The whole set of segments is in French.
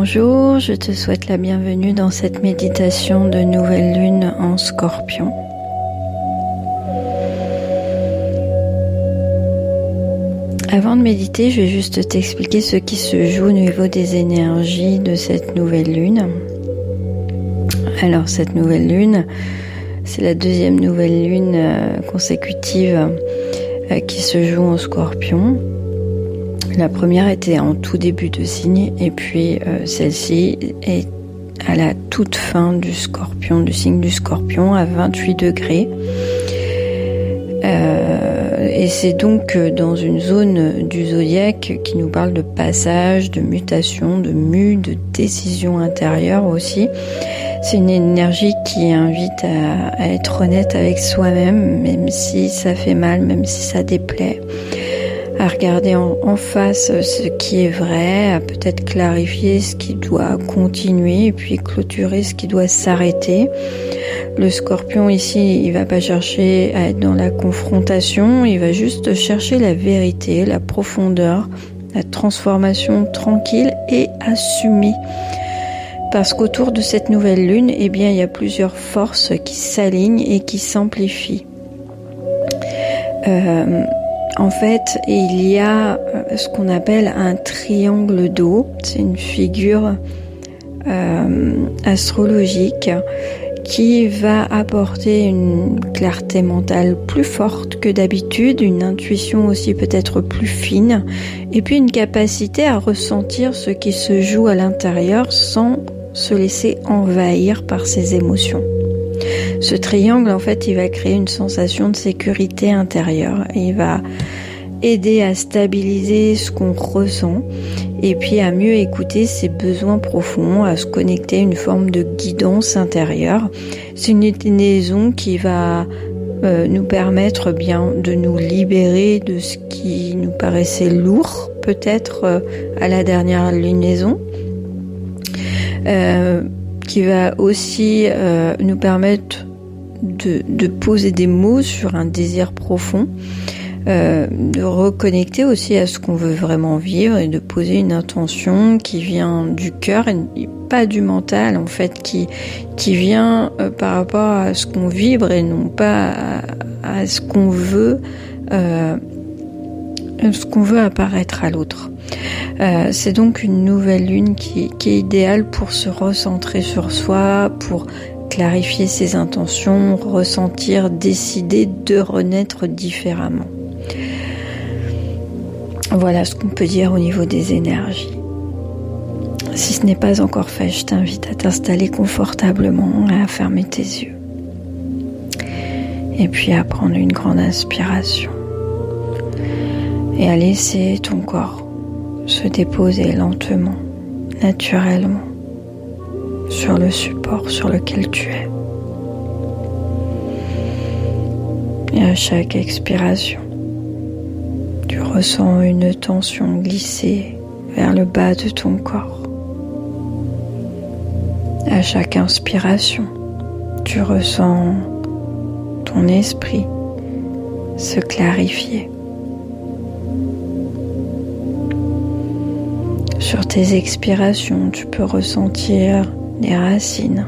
Bonjour, je te souhaite la bienvenue dans cette méditation de nouvelle lune en Scorpion. Avant de méditer, je vais juste t'expliquer ce qui se joue au niveau des énergies de cette nouvelle lune. Alors cette nouvelle lune, c'est la deuxième nouvelle lune consécutive qui se joue en Scorpion. La première était en tout début de signe et puis celle-ci est à la toute fin du Scorpion, du signe du Scorpion à 28 degrés. Et c'est donc dans une zone du zodiaque qui nous parle de passage, de mutation, de mue, de décision intérieure aussi. C'est une énergie qui invite à être honnête avec soi-même, même si ça fait mal, même si ça déplaît. À regarder en face ce qui est vrai, à peut-être clarifier ce qui doit continuer et puis clôturer ce qui doit s'arrêter. Le Scorpion ici, il va pas chercher à être dans la confrontation, il va juste chercher la vérité, la profondeur, la transformation tranquille et assumée. Parce qu'autour de cette nouvelle lune, eh bien, il y a plusieurs forces qui s'alignent et qui s'amplifient. En fait, il y a ce qu'on appelle un triangle d'eau. C'est une figure astrologique qui va apporter une clarté mentale plus forte que d'habitude, une intuition aussi peut-être plus fine, et puis une capacité à ressentir ce qui se joue à l'intérieur sans se laisser envahir par ses émotions. Ce triangle, en fait, il va créer une sensation de sécurité intérieure. Il va aider à stabiliser ce qu'on ressent et puis à mieux écouter ses besoins profonds, à se connecter à une forme de guidance intérieure. C'est une liaison qui va nous permettre bien de nous libérer de ce qui nous paraissait lourd, peut-être à la dernière lunaison. Qui va aussi nous permettre de poser des mots sur un désir profond, de reconnecter aussi à ce qu'on veut vraiment vivre et de poser une intention qui vient du cœur et pas du mental en fait, qui vient par rapport à ce qu'on vibre et non pas à ce qu'on veut apparaître à l'autre. C'est donc une nouvelle lune qui est idéale pour se recentrer sur soi, pour clarifier ses intentions, ressentir, décider de renaître différemment. Voilà ce qu'on peut dire au niveau des énergies. Si ce n'est pas encore fait, je t'invite à t'installer confortablement, à fermer tes yeux. Et puis à prendre une grande inspiration. Et à laisser ton corps se déposer lentement, naturellement, sur le support sur lequel tu es. Et à chaque expiration, tu ressens une tension glisser vers le bas de ton corps. À chaque inspiration, tu ressens ton esprit se clarifier. Sur tes expirations, tu peux ressentir des racines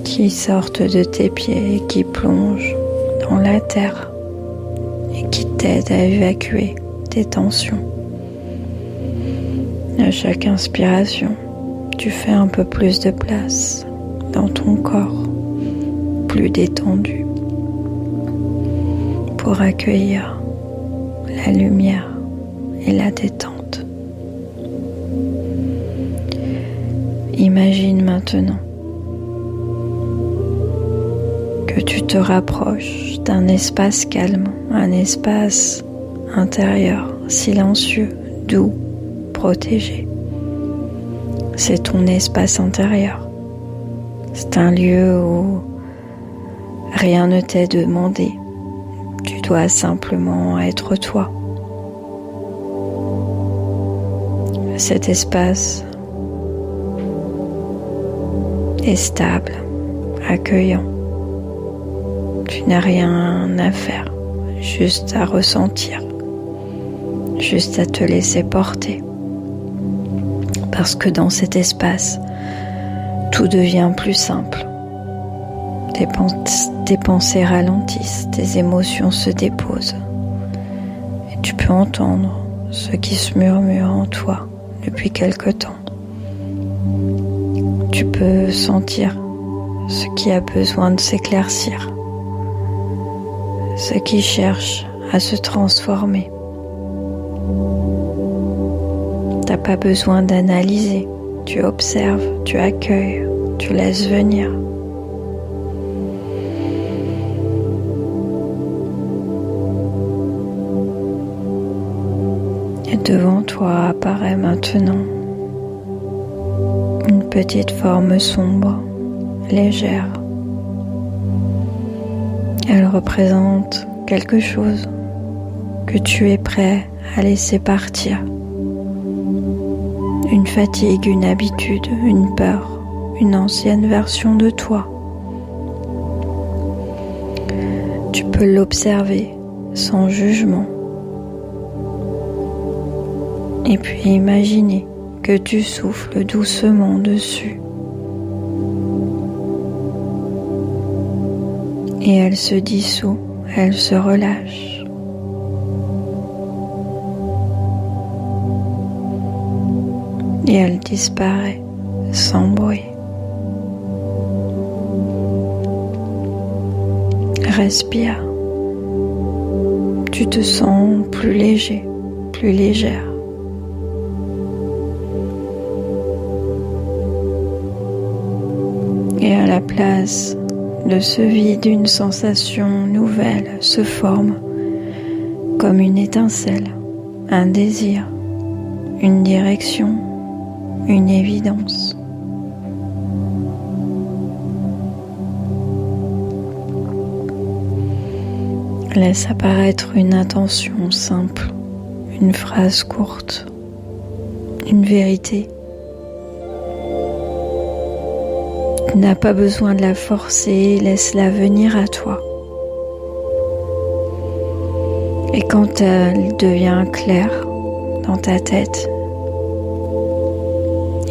qui sortent de tes pieds et qui plongent dans la terre et qui t'aident à évacuer tes tensions. À chaque inspiration, tu fais un peu plus de place dans ton corps, plus détendu, pour accueillir la lumière et la détente. Imagine maintenant que tu te rapproches d'un espace calme, un espace intérieur, silencieux, doux, protégé. C'est ton espace intérieur. C'est un lieu où rien ne t'est demandé. Tu dois simplement être toi. Cet espace est stable, accueillant. Tu n'as rien à faire, juste à ressentir, juste à te laisser porter Parce que dans cet espace, tout devient plus simple. Tes pensées ralentissent, tes émotions se déposent. Et tu peux entendre ce qui se murmure en toi depuis quelque temps. Tu peux sentir ce qui a besoin de s'éclaircir, ce qui cherche à se transformer. T'as pas besoin d'analyser, tu observes, tu accueilles, tu laisses venir. Et devant toi apparaît maintenant une petite forme sombre, légère. Elle représente quelque chose que tu es prêt à laisser partir. Une fatigue, une habitude, une peur, une ancienne version de toi. Tu peux l'observer sans jugement. Et puis imaginer que tu souffles doucement dessus. Et elle se dissout, elle se relâche. Et elle disparaît sans bruit. Respire. Tu te sens plus léger, plus légère. Et à la place de ce vide, une sensation nouvelle se forme comme une étincelle, un désir, une direction, une évidence. Laisse apparaître une intention simple, une phrase courte, une vérité. Tu n'as pas besoin de la forcer, laisse-la venir à toi. Et quand elle devient claire dans ta tête,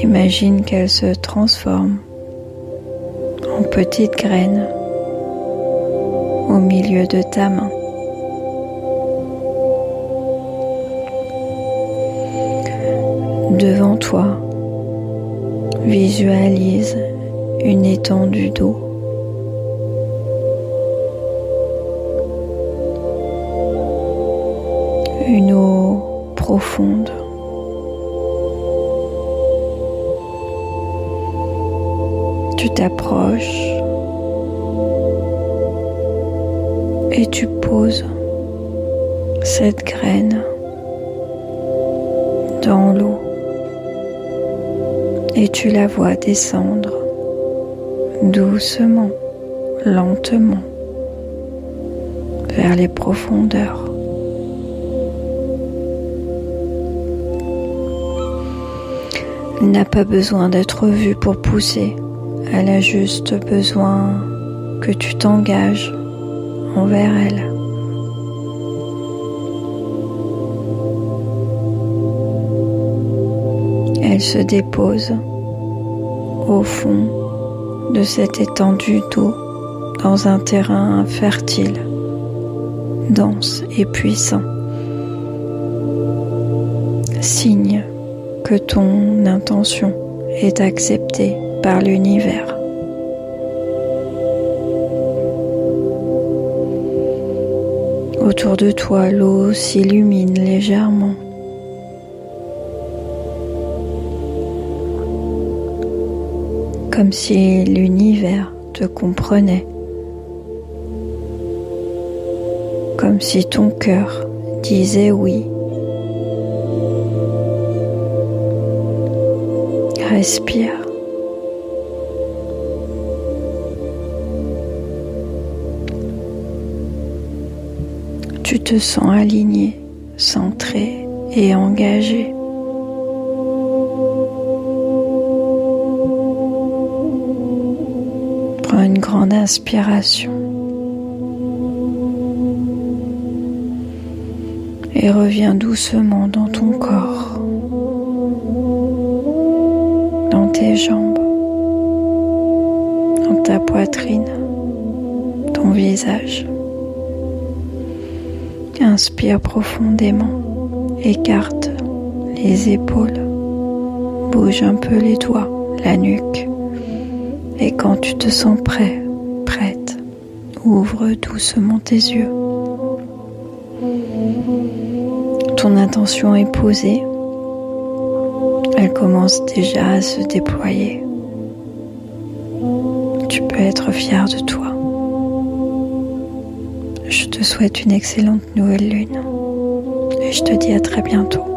imagine qu'elle se transforme en petite graine au milieu de ta main. Devant toi, visualise une étendue d'eau. Une eau profonde. Tu t'approches et tu poses cette graine dans l'eau et tu la vois descendre doucement, lentement vers les profondeurs. Elle n'a pas besoin d'être vue pour pousser. Elle a juste besoin que tu t'engages envers elle. Elle se dépose au fond de cette étendue d'eau dans un terrain fertile, dense et puissant. Signe que ton intention est acceptée par l'univers. Autour de toi, l'eau s'illumine légèrement. Comme si l'univers te comprenait. Comme si ton cœur disait oui. Respire. Tu te sens aligné, centré et engagé. Prends une grande inspiration et reviens doucement dans ton corps. dans tes jambes, dans ta poitrine, ton visage. Inspire profondément, écarte les épaules, bouge un peu les doigts, la nuque. Et quand tu te sens prêt, prête, ouvre doucement tes yeux. Ton intention est posée. Elle commence déjà à se déployer. Tu peux être fier de toi. Je te souhaite une excellente nouvelle lune et je te dis à très bientôt.